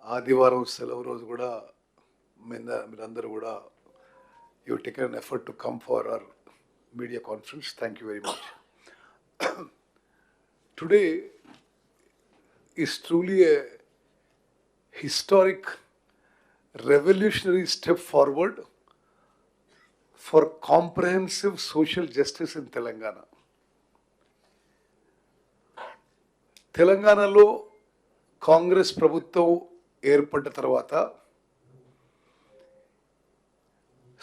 ఆదివారం సెలవు రోజు కూడా మీరందరూ కూడా you take an effort to come for hour media conference. Thank you very much. Today is truly a historic, revolutionary step forward for comprehensive social justice in Telangana. తెలంగాణలో కాంగ్రెస్ ప్రభుత్వం ఏర్పడ్డ తర్వాత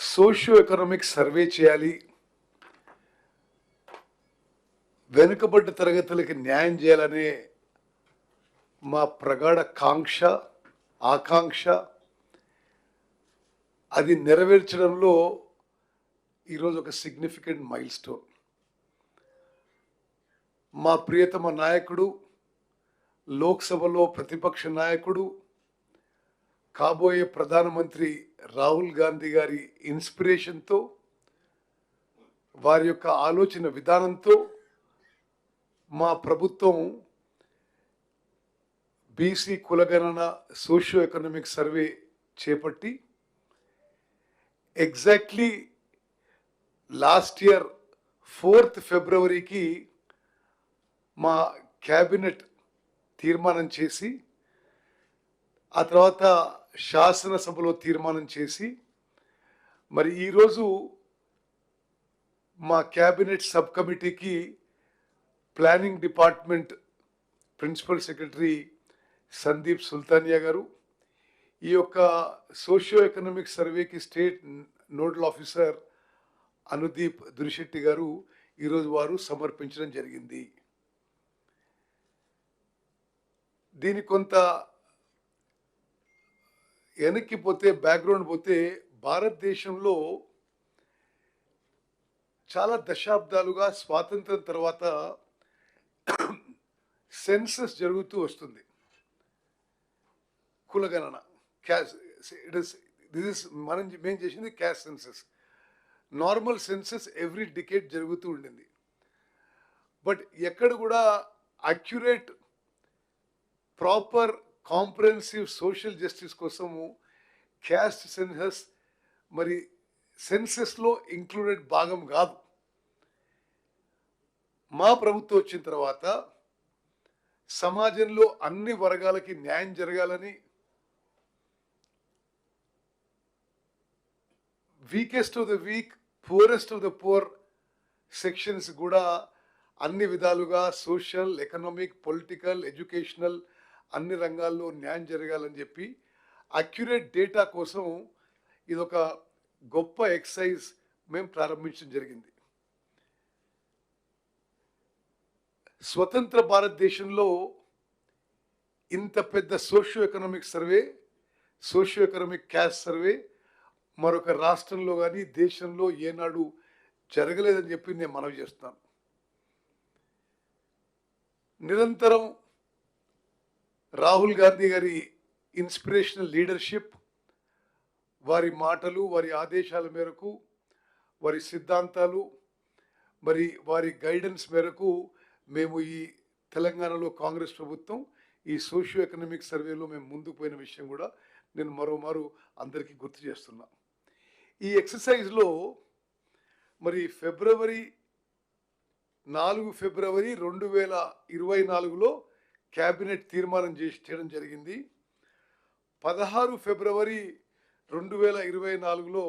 సోషియో ఎకనామిక్ సర్వే చేయాలి, వెనుకబడ్డ తరగతులకి న్యాయం చేయాలనే మా ప్రగాఢ ఆకాంక్ష అది నెరవేర్చడంలో ఈరోజు ఒక సిగ్నిఫికెంట్ మైల్ స్టోన్. మా ప్రియతమ నాయకుడు, లోక్సభలో ప్రతిపక్ష నాయకుడు, కాబోయే ప్రధానమంత్రి రాహుల్ గాంధీ గారి ఇన్స్పిరేషన్తో, వారి యొక్క ఆలోచన విధానంతో మా ప్రభుత్వం బీసీ కులగణన సోషియో ఎకనామిక్ సర్వే చేపట్టి ఎగ్జాక్ట్లీ లాస్ట్ ఇయర్ 4th ఫిబ్రవరికి మా క్యాబినెట్ తీర్మానం చేసి, ఆ తర్వాత శాసనసభలో తీర్మానం చేసి, మరి ఈరోజు మా క్యాబినెట్ సబ్ కమిటీకి planning department principal secretary Sandeep Sultania garu, ఈ యొక్క సోషియో ఎకనామిక్ సర్వేకి state nodal officer Anudeep Durishetti garu ఈరోజు వారు సమర్పించడం జరిగింది. దీని కొంత వెనక్కి పోతే, బ్యాక్గ్రౌండ్ పోతే, భారతదేశంలో చాలా దశాబ్దాలుగా స్వాతంత్రం తర్వాత సెన్సస్ జరుగుతూ వస్తుంది. కులగణన, మేము చేసింది caste census. Normal census every decade జరుగుతూ ఉండింది. బట్ ఎక్కడ కూడా accurate, proper, comprehensive social justice కోసము క్యాస్ట్ సెన్సస్ మరి సెన్సస్లో ఇంక్లూడెడ్ భాగం కాదు. మా ప్రభుత్వం వచ్చిన తర్వాత సమాజంలో అన్ని వర్గాలకి న్యాయం జరగాలని, weakest of the week, poorest of the poor sections కూడా అన్ని విధాలుగా సోషల్, ఎకనామిక్, పొలిటికల్, ఎడ్యుకేషనల్ అన్ని రంగాల్లో న్యాయం జరగాలని చెప్పి అక్యురేట్ డేటా కోసం ఇదొక గొప్ప ఎక్సైజ్ మేము ప్రారంభించడం జరిగింది. స్వతంత్ర భారతదేశంలో ఇంత పెద్ద socio economic survey, socio economic caste survey మరొక రాష్ట్రంలో కానీ దేశంలో ఏనాడు జరగలేదని చెప్పి నేను మనవి చేస్తున్నాను. నిరంతరం రాహుల్ గాంధీ గారి ఇన్స్పిరేషనల్ లీడర్షిప్, వారి మాటలు, వారి ఆదేశాల మేరకు, వారి సిద్ధాంతాలు, మరి వారి గైడెన్స్ మేరకు మేము ఈ తెలంగాణలో కాంగ్రెస్ ప్రభుత్వం ఈ సోషియో ఎకనామిక్ సర్వేలో మేము ముందుకు పోయిన విషయం కూడా నేను మరోమారు అందరికీ గుర్తు చేస్తున్నా. ఈ ఎక్సర్సైజ్లో మరి 4 ఫిబ్రవరి 2024లో క్యాబినెట్ తీర్మానం చేయడం జరిగింది. 16 ఫిబ్రవరి 2024లో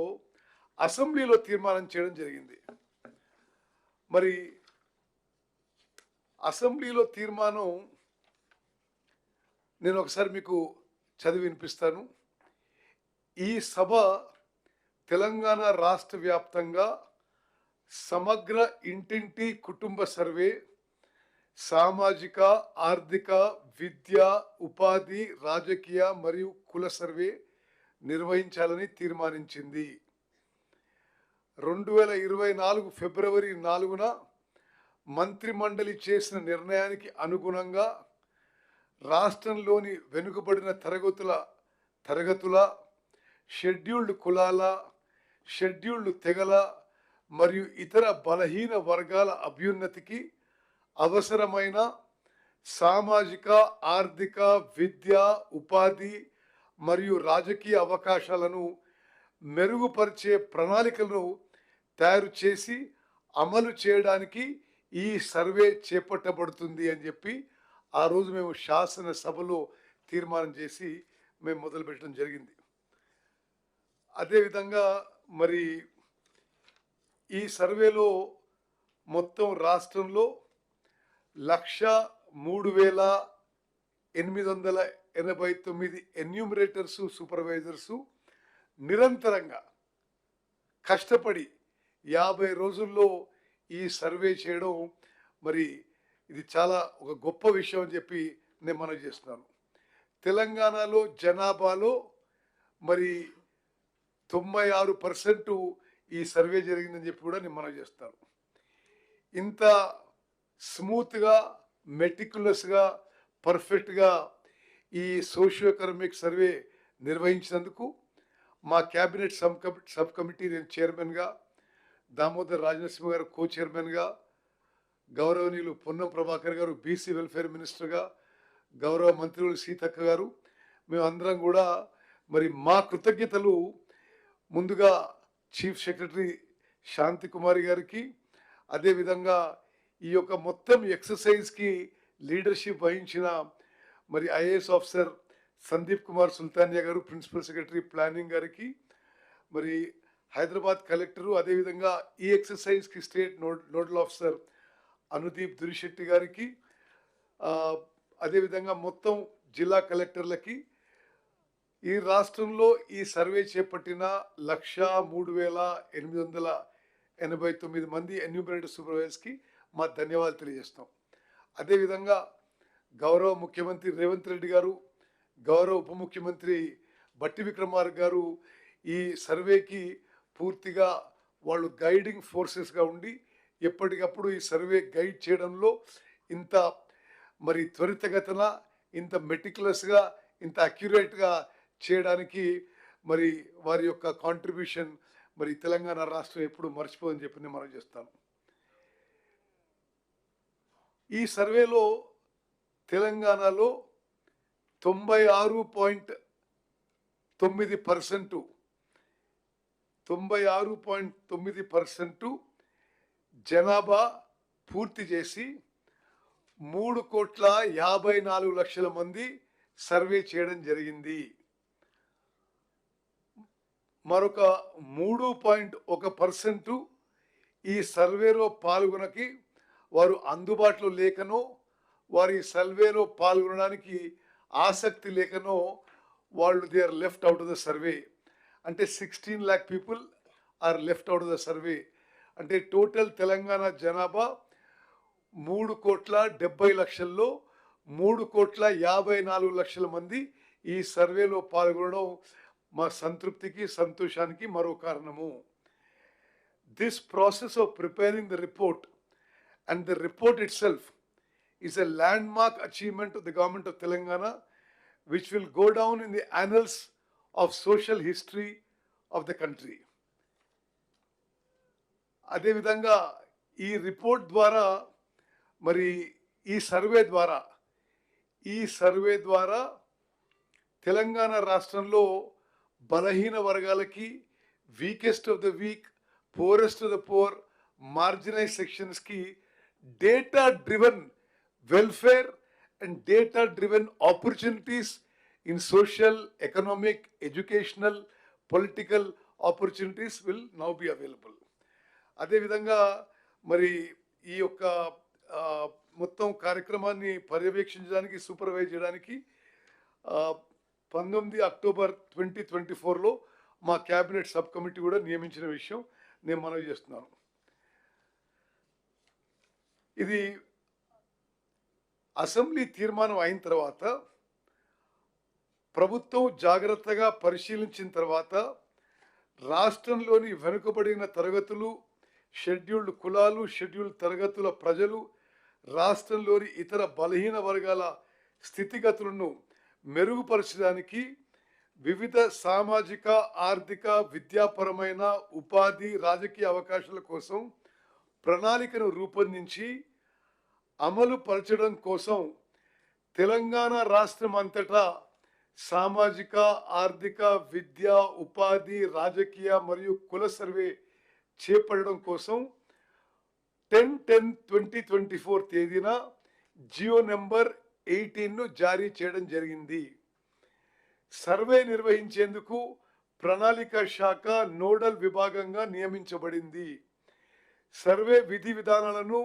అసెంబ్లీలో తీర్మానం చేయడం జరిగింది. మరి అసెంబ్లీలో తీర్మానం నేను ఒకసారి మీకు చదివి వినిపిస్తాను. ఈ సభ తెలంగాణ రాష్ట్ర వ్యాప్తంగా సమగ్ర ఇంటింటి కుటుంబ సర్వే, సామాజిక, ఆర్థిక, విద్య, ఉపాధి, రాజకీయ మరియు కుల సర్వే నిర్వహించాలని తీర్మానించింది. 2024 ఫిబ్రవరి 4న మంత్రిమండలి చేసిన నిర్ణయానికి అనుగుణంగా రాష్ట్రంలోని వెనుకబడిన తరగతుల, షెడ్యూల్డ్ కులాల, షెడ్యూల్డ్ తెగల మరియు ఇతర బలహీన వర్గాల అభ్యున్నతికి అవసరమైన సామాజిక, ఆర్థిక, విద్య, ఉపాధి, మరియు రాజకీయ అవకాశాలను మెరుగుపరిచే ప్రణాళికలను తయారు చేసి అమలు చేయడానికి ఈ సర్వే చేపట్టబడుతుంది అని చెప్పి ఆ రోజు మేము శాసనసభలో తీర్మానం చేసి మేము మొదలుపెట్టడం జరిగింది. అదేవిధంగా మరి ఈ సర్వేలో మొత్తం రాష్ట్రంలో 1,03,889 ఎన్యూమరేటర్సు, సూపర్వైజర్సు నిరంతరంగా కష్టపడి 50 రోజుల్లో ఈ సర్వే చేయడం మరి ఇది చాలా ఒక గొప్ప విషయం అని చెప్పి నేను మనవి చేస్తున్నాను. తెలంగాణలో జనాభాలో మరి 96% ఈ సర్వే జరిగిందని చెప్పి కూడా నేను మనవి చేస్తాను. ఇంత స్మూత్గా, మెటిక్యులస్గా, పర్ఫెక్ట్గా ఈ సోషియో ఎకనామిక్ సర్వే నిర్వహించినందుకు మా క్యాబినెట్ సబ్ కమిటీ నేను చైర్మన్గా, దామోదర్ రాజనరసింహ గారు కో చైర్మన్గా, గౌరవనీయులు పొన్నం ప్రభాకర్ గారు బీసీ వెల్ఫేర్ మినిస్టర్గా, గౌరవ మంత్రులు సీతక్క గారు, మేమందరం కూడా మరి మా కృతజ్ఞతలు ముందుగా చీఫ్ సెక్రటరీ శాంతి కుమారి గారికి, అదేవిధంగా ఈ యొక్క మొత్తం ఎక్సర్సైజ్కి లీడర్షిప్ వహించిన మరి ఐఏఎస్ ఆఫీసర్ సందీప్ కుమార్ సుల్తానియా గారు, ప్రిన్సిపల్ సెక్రటరీ ప్లానింగ్ గారికి, మరి హైదరాబాద్ కలెక్టరు, అదేవిధంగా ఈ ఎక్సర్సైజ్కి state nodal officer Anudeep Durishetti గారికి, అదేవిధంగా మొత్తం జిల్లా కలెక్టర్లకి, ఈ రాష్ట్రంలో ఈ సర్వే చేపట్టిన 1,03,889 మంది ఎన్యూమరేటర్ సూపర్వైజర్స్కి మా ధన్యవాదాలు తెలియజేస్తాం. అదేవిధంగా గౌరవ ముఖ్యమంత్రి రేవంత్ రెడ్డి గారు, గౌరవ ఉప ముఖ్యమంత్రి బట్టి విక్రమార్క గారు ఈ సర్వేకి పూర్తిగా వాళ్ళు గైడింగ్ ఫోర్సెస్గా ఉండి ఎప్పటికప్పుడు ఈ సర్వే గైడ్ చేయడంలో ఇంత మరి త్వరితగతిన, ఇంత మెటిక్యులస్గా, ఇంత అక్యురేట్గా చేయడానికి మరి వారి యొక్క కాంట్రిబ్యూషన్ మరి తెలంగాణ రాష్ట్రం ఎప్పుడు మర్చిపోదని చెప్పి నేను మనం చేస్తాను. ఈ సర్వేలో తెలంగాణలో 96.9% జనాభా పూర్తి చేసి 3,54,00,000 మంది సర్వే చేయడం జరిగింది. మరొక 3.1% ఈ సర్వేలో పాల్గొనకి వారు అందుబాటులో లేకనో, వారి సర్వేలో పాల్గొనడానికి ఆసక్తి లేకనో వాళ్ళు they are left out of the survey. అంటే 16 lakh people are left out of the survey. అంటే టోటల్ తెలంగాణ జనాభా 3,70,00,000లో 3,54,00,000 మంది ఈ సర్వేలో పాల్గొనడం మా సంతృప్తికి, సంతోషానికి మరో కారణము. This process of preparing the report and the report itself is a landmark achievement of the government of Telangana, which will go down in the annals of social history of the country. అదేవిధంగా ఈ report ద్వారా మరి ఈ survey ద్వారా తెలంగాణ రాష్ట్రంలో బలహీన వర్గాలకి, weakest of the week, poorest of the poor, marginalized sectionsకి data-driven welfare and data-driven opportunities in social, economic, educational, political opportunities will now be available. అదేవిధంగా మరి ఈ యొక్క మొత్తం కార్యక్రమాన్ని పర్యవేక్షించడానికి, సూపర్వైజ్ చేయడానికి 19 అక్టోబర్ 2024లో మా క్యాబినెట్ సబ్ కమిటీ కూడా నియమించిన విషయం నేను మనవి చేస్తున్నాను. ఇది అసెంబ్లీ తీర్మానం అయిన తర్వాత ప్రభుత్వం జాగ్రత్తగా పరిశీలించిన తర్వాత రాష్ట్రంలోని వెనుకబడిన తరగతులు, షెడ్యూల్డ్ కులాలు, షెడ్యూల్డ్ తరగతుల ప్రజలు, రాష్ట్రంలోని ఇతర బలహీన వర్గాల స్థితిగతులను మెరుగుపరచడానికి వివిధ సామాజిక, ఆర్థిక, విద్యాపరమైన, ఉపాధి, రాజకీయ అవకాశాల కోసం ప్రణాళికను రూపొందించి అమలు పరచడం కోసం తెలంగాణ రాష్ట్రం అంతటా సామాజిక, ఆర్థిక, విద్య, ఉపాధి, రాజకీయ మరియు కుల సర్వే చేపట్టడం కోసం 10/10/2024 తేదీన జియో నెంబర్ 18ను జారీ చేయడం జరిగింది. సర్వే నిర్వహించేందుకు ప్రణాళిక శాఖ నోడల్ విభాగంగా నియమించబడింది. సర్వే విధి విధానాలను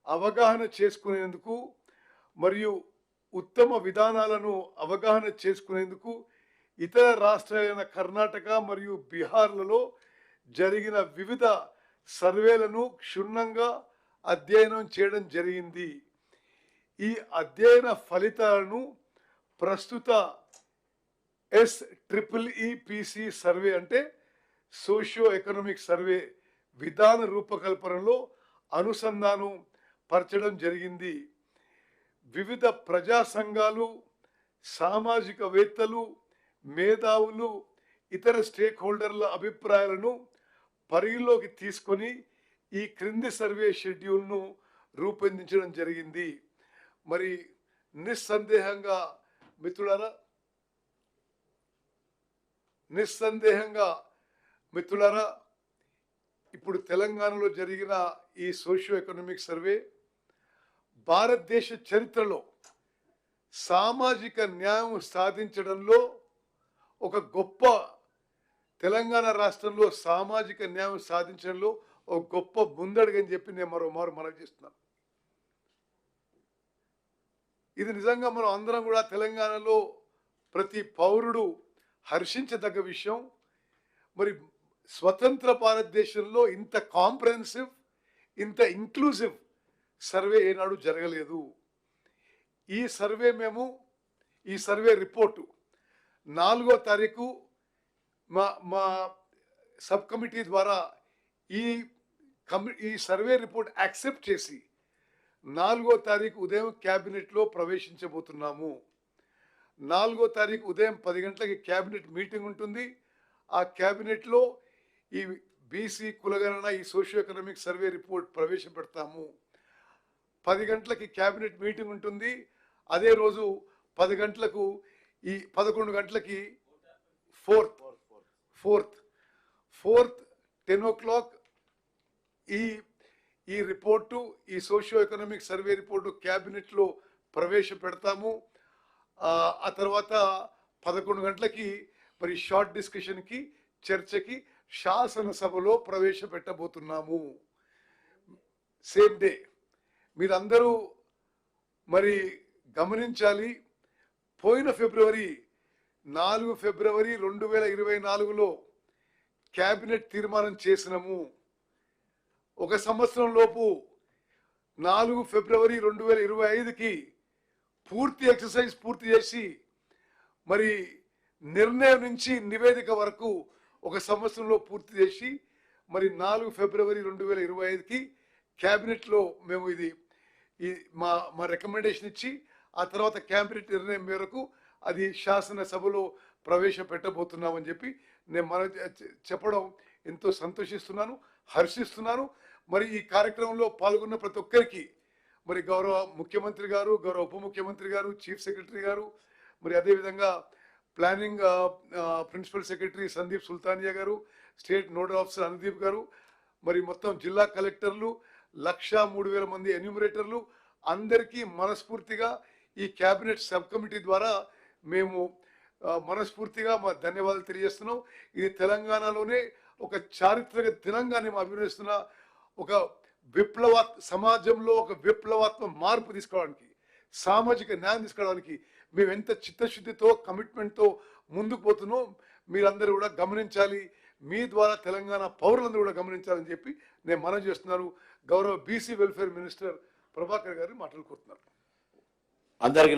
అవగాహన చేసుకునేందుకు మరియు ఉత్తమ విధానాలను అవగాహన చేసుకునేందుకు ఇతర రాష్ట్రాలైన కర్ణాటక మరియు బీహార్లలో జరిగిన వివిధ సర్వేలను క్షుణ్ణంగా అధ్యయనం చేయడం జరిగింది. ఈ అధ్యయన ఫలితాలను ప్రస్తుత SEEPC సర్వే అంటే సోషియో ఎకనామిక్ సర్వే విధాన రూపకల్పనలో అనుసంధానం పరచడం జరిగింది. వివిధ ప్రజా సంఘాలు, సామాజికవేత్తలు, మేధావులు, ఇతర స్టేక్ హోల్డర్ల అభిప్రాయాలను పరిగణలోకి తీసుకొని ఈ క్రింది సర్వే షెడ్యూల్ను రూపొందించడం జరిగింది. మరి నిస్సందేహంగా మిత్రులారా ఇప్పుడు తెలంగాణలో జరిగిన ఈ సోషియో ఎకనామిక్ సర్వే భారతదేశ చరిత్రలో సామాజిక న్యాయం సాధించడంలో ఒక గొప్ప, తెలంగాణ రాష్ట్రంలో సామాజిక న్యాయం సాధించడంలో ఒక గొప్ప ముందడుగని చెప్పి నేను మరోమారు మనవి చేస్తున్నాను. ఇది నిజంగా మనం అందరం కూడా తెలంగాణలో ప్రతి పౌరుడు హర్షించదగ్గ విషయం. మరి స్వతంత్ర భారతదేశంలో ఇంత కాంప్రహెన్సివ్, ఇంత ఇంక్లూజివ్ సర్వే ఏనాడు జరగలేదు. ఈ సర్వే రిపోర్టు 4వ తారీఖు మా సబ్ కమిటీ ద్వారా ఈ సర్వే రిపోర్ట్ యాక్సెప్ట్ చేసి 4వ తారీఖు ఉదయం క్యాబినెట్లో ప్రవేశించబోతున్నాము. 4వ తారీఖు ఉదయం 10 గంటలకి క్యాబినెట్ మీటింగ్ ఉంటుంది. ఆ క్యాబినెట్లో ఈ బీసీ కులగణన, ఈ సోషియో ఎకనామిక్ సర్వే రిపోర్ట్ ప్రవేశపెడతాము. 10 గంటలకి క్యాబినెట్ మీటింగ్ ఉంటుంది. అదే రోజు 10 గంటలకు 11 గంటలకి ఫోర్త్ 10 o'clock ఈ రిపోర్టు, ఈ సోషియో ఎకనామిక్ సర్వే రిపోర్టు క్యాబినెట్లో ప్రవేశపెడతాము. ఆ తర్వాత 11 గంటలకి మరి షార్ట్ డిస్కషన్కి, చర్చకి శాసనసభలో ప్రవేశపెట్టబోతున్నాము. Same day. మీరందరూ మరి గమనించాలి, పోయిన ఫిబ్రవరి 4 ఫిబ్రవరి 2024లో క్యాబినెట్ తీర్మానం చేసినాము. ఒక సంవత్సరం లోపు 4 ఫిబ్రవరి 2025కి పూర్తి ఎక్సర్సైజ్ పూర్తి చేసి మరి నిర్ణయం నుంచి నివేదిక వరకు ఒక సంవత్సరంలో పూర్తి చేసి మరి 4 ఫిబ్రవరి 2025కి క్యాబినెట్లో మేము మా రికమెండేషన్ ఇచ్చి ఆ తర్వాత క్యాబినెట్ నిర్ణయం మేరకు అది శాసనసభలో ప్రవేశపెట్టబోతున్నామని చెప్పి నేను చెప్పడం ఎంతో సంతోషిస్తున్నాను, హర్షిస్తున్నాను. మరి ఈ కార్యక్రమంలో పాల్గొన్న ప్రతి ఒక్కరికి మరి గౌరవ ముఖ్యమంత్రి గారు, గౌరవ ఉప ముఖ్యమంత్రి గారు, చీఫ్ సెక్రటరీ గారు, మరి అదేవిధంగా planning principal secretary Sandeep Sultania గారు, స్టేట్ నోడల్ ఆఫీసర్ అనుదీప్ గారు, మరి మొత్తం జిల్లా కలెక్టర్లు, 1,03,000 మంది ఎన్యూమరేటర్లు అందరికీ మనస్ఫూర్తిగా ఈ క్యాబినెట్ సబ్ కమిటీ ద్వారా మేము మనస్ఫూర్తిగా మా ధన్యవాదాలు తెలియజేస్తున్నాం. ఇది తెలంగాణలోనే ఒక చారిత్రక దినంగా మేము అభినందిస్తున్న ఒక సమాజంలో ఒక విప్లవాత్మక మార్పు తీసుకోవడానికి, సామాజిక న్యాయం తీసుకోవడానికి మేము ఎంత చిత్తశుద్ధితో, కమిట్మెంట్తో ముందుకు పోతున్నాం మీరందరూ కూడా గమనించాలి. మీ ద్వారా తెలంగాణ పౌరులందరూ కూడా గమనించాలని చెప్పి నేను మనవి చేస్తున్నాను. గౌరవ బీసీ వెల్ఫేర్ మినిస్టర్ ప్రభాకర్ గారిని మాట్లాడుకుంటున్నారు. అందరికీ